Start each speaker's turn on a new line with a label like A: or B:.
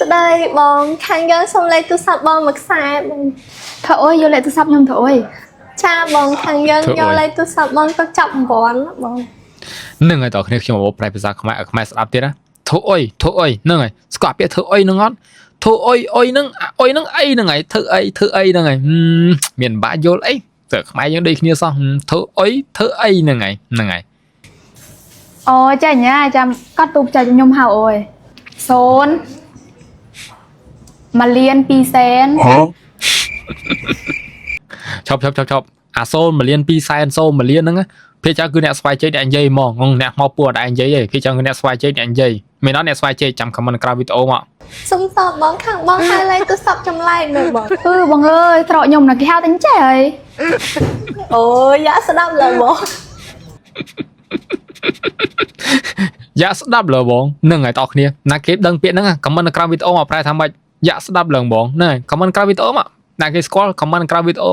A: ស្ដីបងខាងយើងសុំលេខទូរស័ព្ទបងមួយខ្សែបង
B: Thợ ơi, vô lại tôi sắp nhầm thợ ơi.
A: ចាបងខាងយើងយកលេខទូរស័ព្ទបងទៅចាប់អង្វាន់បង
C: នឹងហើយតើគ្នាខ្ញុំបប្រែភាសាខ្មែរស្ដាប់ទៀតណាធូអុយនឹងហើយស្គាល់ពាក្យធូអុយនឹងអត់ធូអុយអុយនឹងអុយនឹងអីនឹងហើយធ្វើអីហ្នឹងហើយមានបាក់យល់អីទៅខ្មែរយើងដូចគ្នាសោះធូអុយធ្វើអីហ្នឹងហើយ
B: Ôi, chà nha, chà cắt tục chà cho nhung hào ơi. Xôn. Mà liên pi sen.
C: ឈប់អាសូល1លាន2សែនសូល1លានហ្នឹងភាគច្រើនគឺអ្នកស្វ័យជ័យអ្នកនិយាយហ្មងអ្នកមកពួរតែនិយាយឯងភាគច្រើនគឺអ្នកស្វ័យជ័យអ្នកនិយាយមិនដល់អ្នកស្វ័យជ័យចាំខមមិនក្រៅវីដេអូមក
A: សុំតបបងខាងបងឲ្យលេខទូរស័ព្ទចម្លែកមើលបង
B: Ừ, bọn ơi, thợ nhung là cái hao tính trẻ ơi.
A: អូយ៉ាស្ដាប់លើបង
C: យ៉ាស្ដាប់លើបងហ្នឹងហើយតោះគ្នាណាគេដឹងពាក្យហ្នឹងខមមិនក្រៅវីដេអូមកប្រែថាម៉េចយ៉ាស្ដាប់លើបងហ្នឹងហើយខមមិនក្រៅវីដេអូមកណាគេស្គាល់ខមមិនក្រៅវីដេអូ